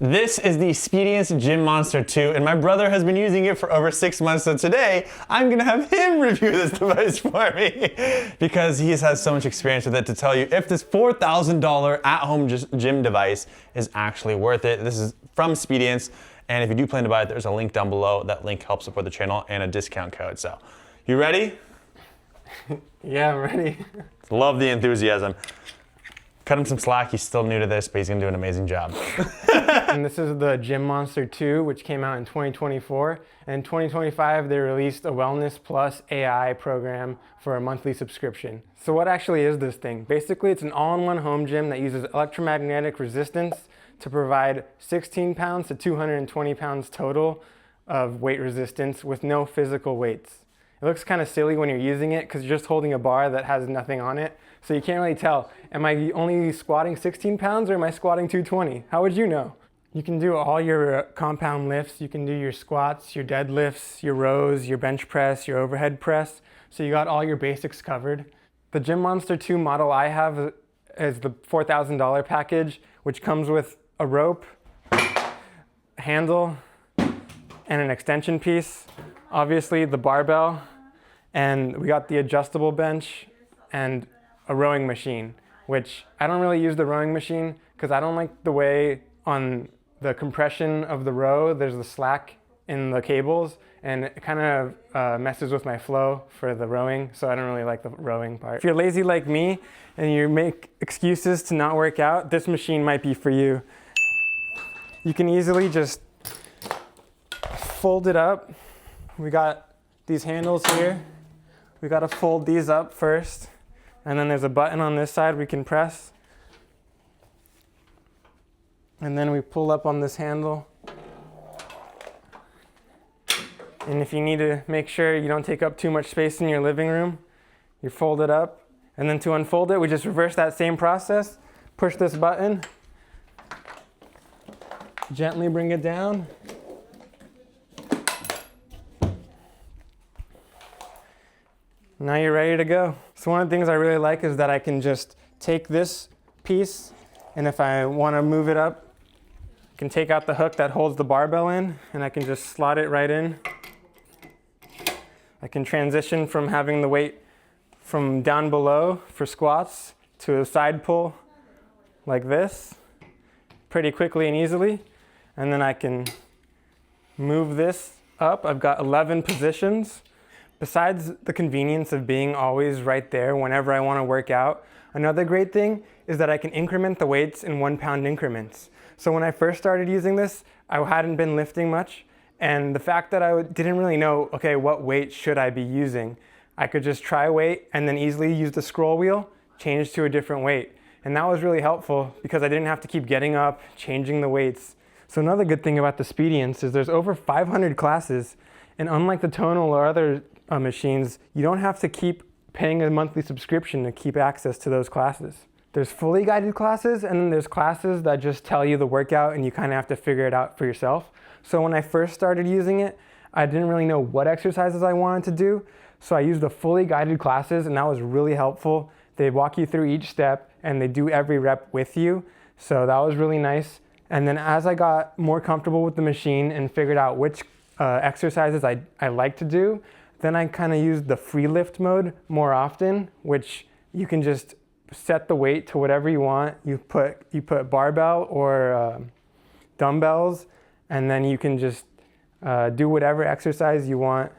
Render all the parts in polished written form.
This is the Speediance Gym Monster 2, and my brother has been using it for over 6 months, so today I'm gonna have him review this device for me because he has so much experience with it to tell you if this $4,000 at-home gym device is actually worth it. This is from Speediance, and if you do plan to buy it, there's a link down below. That link helps support the channel and a discount code. So, you ready? Yeah, I'm ready. Love the enthusiasm. Cut him some slack, he's still new to this, but he's gonna do an amazing job. And this is the Gym Monster 2, which came out in 2024. And in 2025, they released a Wellness Plus AI program for a monthly subscription. So what actually is this thing? Basically, it's an all-in-one home gym that uses electromagnetic resistance to provide 16 pounds to 220 pounds total of weight resistance with no physical weights. It looks kind of silly when you're using it because you're just holding a bar that has nothing on it. So you can't really tell, am I only squatting 16 pounds or am I squatting 220? How would you know? You can do all your compound lifts. You can do your squats, your deadlifts, your rows, your bench press, your overhead press. So you got all your basics covered. The Gym Monster 2 model I have is the $4,000 package, which comes with a rope, handle, and an extension piece. Obviously the barbell, and we got the adjustable bench and a rowing machine, which I don't really use the rowing machine because I don't like the way on the compression of the row, there's the slack in the cables, and it kind of messes with my flow for the rowing, so I don't really like the rowing part. If you're lazy like me and you make excuses to not work out, this machine might be for you. You can easily just fold it up. We got these handles here. We got to fold these up first, and then there's a button on this side we can press. And then we pull up on this handle. And if you need to make sure you don't take up too much space in your living room, you fold it up. And then to unfold it, we just reverse that same process. Push this button. Gently bring it down. Now you're ready to go. So one of the things I really like is that I can just take this piece, and if I want to move it up, I can take out the hook that holds the barbell in, and I can just slot it right in. I can transition from having the weight from down below for squats to a side pull like this pretty quickly and easily. And then I can move this up. I've got 11 positions. Besides the convenience of being always right there whenever I want to work out, another great thing is that I can increment the weights in 1 pound increments. So when I first started using this, I hadn't been lifting much, and the fact that I didn't really know, okay, what weight should I be using? I could just try weight and then easily use the scroll wheel, change to a different weight. And that was really helpful because I didn't have to keep getting up, changing the weights. So another good thing about the Speediance is there's over 500 classes, and unlike the Tonal or other machines, you don't have to keep paying a monthly subscription to keep access to those classes. There's fully guided classes, and then there's classes that just tell you the workout and you kind of have to figure it out for yourself. So when I first started using it, I didn't really know what exercises I wanted to do, so I used the fully guided classes, and that was really helpful. They walk you through each step and they do every rep with you, so that was really nice. And then as I got more comfortable with the machine and figured out which exercises I like to do, then I kind of used the free lift mode more often, which you can just set the weight to whatever you want. You put barbell or dumbbells, and then you can just do whatever exercise you want,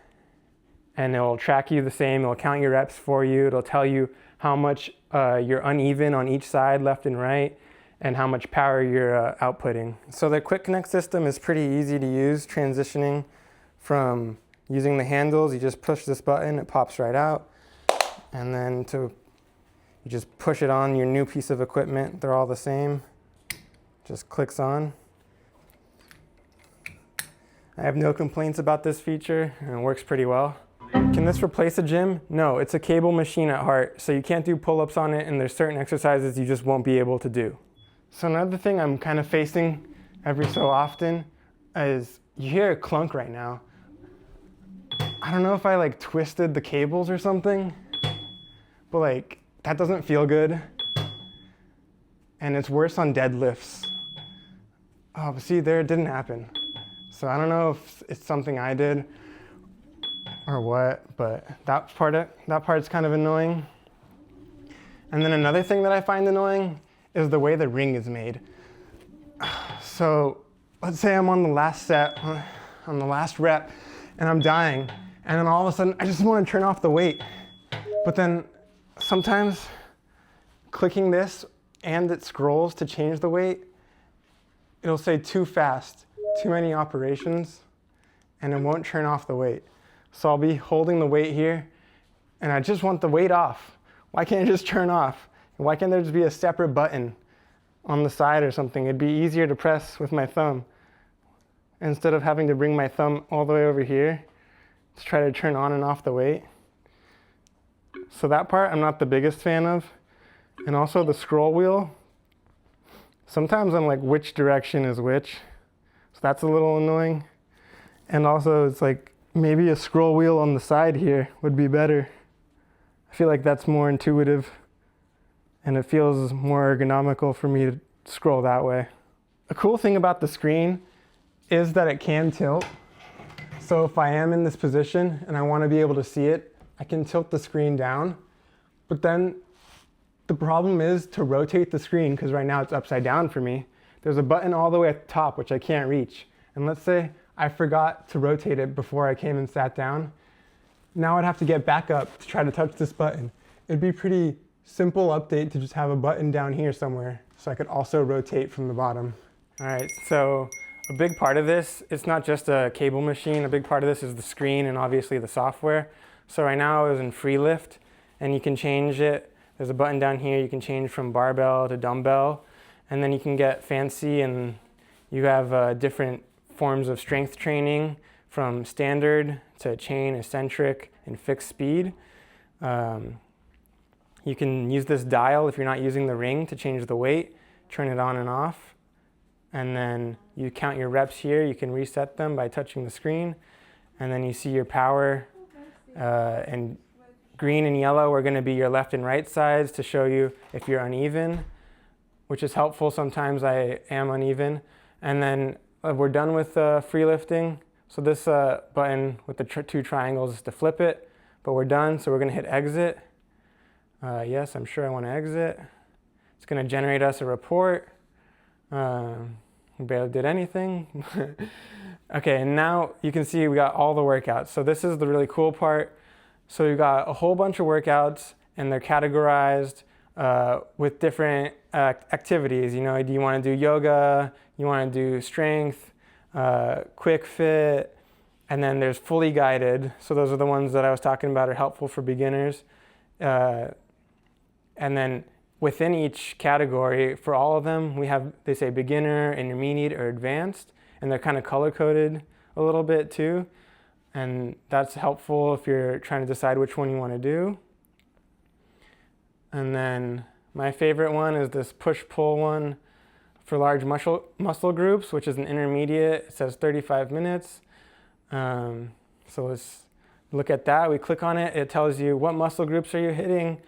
and it'll track you the same. It'll count your reps for you. It'll tell you how much you're uneven on each side, left and right, and how much power you're outputting. So the Quick Connect system is pretty easy to use, transitioning from using the handles. You just push this button, it pops right out. And then you just push it on your new piece of equipment. They're all the same. Just clicks on. I have no complaints about this feature, and it works pretty well. Can this replace a gym? No, it's a cable machine at heart, so you can't do pull-ups on it, and there's certain exercises you just won't be able to do. So another thing I'm kind of facing every so often is you hear a clunk right now. I don't know if I twisted the cables or something, but that doesn't feel good. And it's worse on deadlifts. Oh, but see, there it didn't happen. So I don't know if it's something I did or what, but that part's kind of annoying. And then another thing that I find annoying is the way the ring is made. So let's say I'm on the last set, on the last rep, and I'm dying, and then all of a sudden I just want to turn off the weight. But then sometimes clicking this and it scrolls to change the weight, it'll say too fast, too many operations, and it won't turn off the weight. So I'll be holding the weight here, and I just want the weight off. Why can't it just turn off? Why can't there just be a separate button on the side or something? It'd be easier to press with my thumb instead of having to bring my thumb all the way over here to try to turn on and off the weight. So that part I'm not the biggest fan of. And also the scroll wheel. Sometimes I'm like, which direction is which? So that's a little annoying. And also it's like, maybe a scroll wheel on the side here would be better. I feel like that's more intuitive and it feels more ergonomical for me to scroll that way. A cool thing about the screen is that it can tilt. So if I am in this position and I want to be able to see it, I can tilt the screen down. But then the problem is to rotate the screen, because right now it's upside down for me. There's a button all the way at the top which I can't reach. And let's say I forgot to rotate it before I came and sat down. Now I'd have to get back up to try to touch this button. It'd be a pretty simple update to just have a button down here somewhere so I could also rotate from the bottom. All right, so a big part of this, it's not just a cable machine. A big part of this is the screen and obviously the software. So right now I was in free lift and you can change it. There's a button down here. You can change from barbell to dumbbell, and then you can get fancy and you have different forms of strength training from standard to chain, eccentric, and fixed speed. You can use this dial if you're not using the ring to change the weight, turn it on and off. And then you count your reps here. You can reset them by touching the screen. And then you see your power. And green and yellow are going to be your left and right sides to show you if you're uneven, which is helpful. Sometimes I am uneven. And then we're done with free lifting. So this button with the two triangles is to flip it, but we're done. So we're going to hit exit. Yes, I'm sure I want to exit. It's going to generate us a report. We barely did anything. Okay, and now you can see we got all the workouts. So this is the really cool part. So you got a whole bunch of workouts, and they're categorized with different activities. You know, do you want to do yoga? You want to do strength? Quick fit, and then there's fully guided. So those are the ones that I was talking about are helpful for beginners. And then within each category, for all of them, we have, they say beginner, intermediate, or advanced, and they're kind of color coded a little bit too. And that's helpful if you're trying to decide which one you want to do. And then my favorite one is this push-pull one for large muscle groups, which is an intermediate. It says 35 minutes. So let's look at that. We click on it. It tells you what muscle groups are you hitting,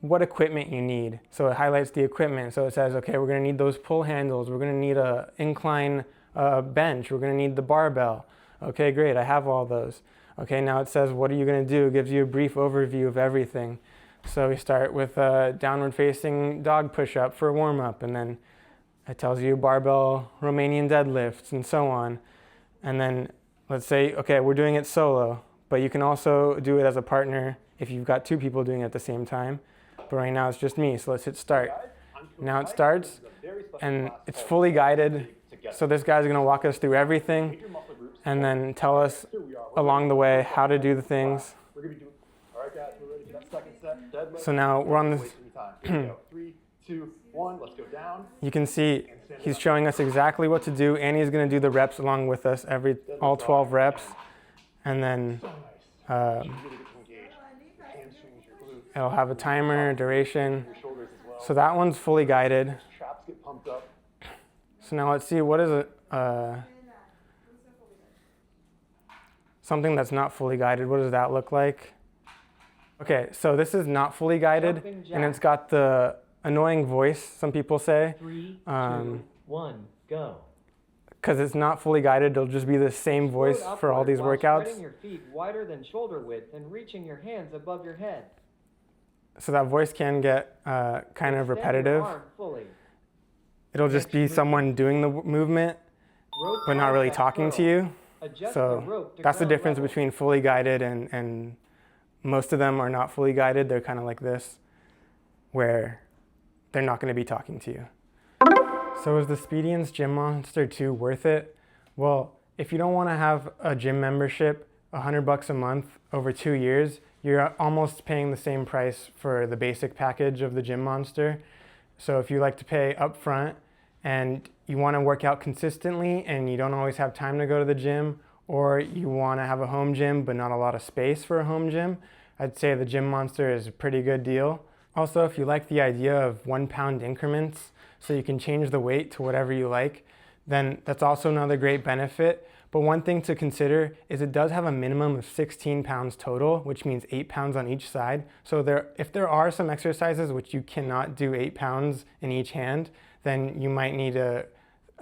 what equipment you need. So it highlights the equipment. So it says, okay, we're going to need those pull handles. We're going to need a incline bench. We're going to need the barbell. Okay, great. I have all those. Okay, now it says, what are you going to do? It gives you a brief overview of everything. So we start with a downward facing dog push-up for a warm-up, and then it tells you barbell Romanian deadlifts and so on. And then let's say, okay, we're doing it solo, but you can also do it as a partner if you've got two people doing it at the same time. But right now it's just me, so let's hit start. Now it starts, and it's fully guided. So this guy's gonna walk us through everything and then tell us along the way how to do the things. So now we're on this. 3, 2, 1, let's go down. You can see he's showing us exactly what to do, and he's going to do the reps along with us, all 12 reps. And then it'll have a timer, duration. So that one's fully guided. So now let's see, what is it? Something that's not fully guided, what does that look like? Okay, so this is not fully guided, and it's got the annoying voice, some people say. 3, 2, 1. Go. Because it's not fully guided, it'll just be the same voice Float for all upward these while workouts. spreading your feet wider than shoulder width and reaching your hands above your head. So that voice can get kind of Extend your repetitive. arm fully. It'll just be someone doing the movement, Rope but not really contact talking to curl. you. Adjust the So rope to that's the ground difference level. between fully guided and most of them are not fully guided. They're kind of like this, where they're not going to be talking to you. So is the Speediance Gym Monster 2 worth it? Well, if you don't want to have a gym membership, $100 a month over 2 years, you're almost paying the same price for the basic package of the Gym Monster. So if you like to pay upfront and you want to work out consistently and you don't always have time to go to the gym, or you want to have a home gym but not a lot of space for a home gym, I'd say the Gym Monster is a pretty good deal. Also, if you like the idea of 1 pound increments so you can change the weight to whatever you like, then that's also another great benefit. But one thing to consider is it does have a minimum of 16 pounds total, which means 8 pounds on each side. So if there are some exercises which you cannot do 8 pounds in each hand, then you might need to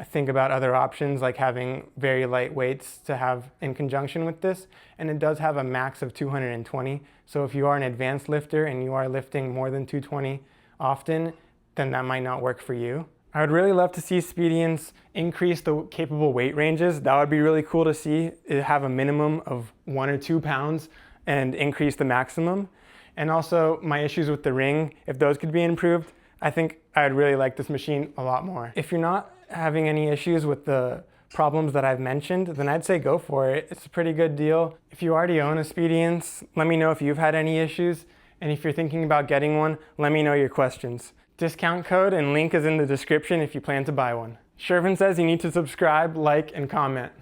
think about other options like having very light weights to have in conjunction with this. And it does have a max of 220. So if you are an advanced lifter and you are lifting more than 220 often, then that might not work for you. I would really love to see Speediance increase the capable weight ranges. That would be really cool to see. It have a minimum of 1 or 2 pounds and increase the maximum. And also my issues with the ring, if those could be improved, I think I'd really like this machine a lot more. If you're not having any issues with the problems that I've mentioned, then I'd say go for it. It's a pretty good deal. If you already own a Speediance, let me know if you've had any issues. And if you're thinking about getting one, let me know your questions. Discount code and link is in the description if you plan to buy one. Shervin says you need to subscribe, like, and comment.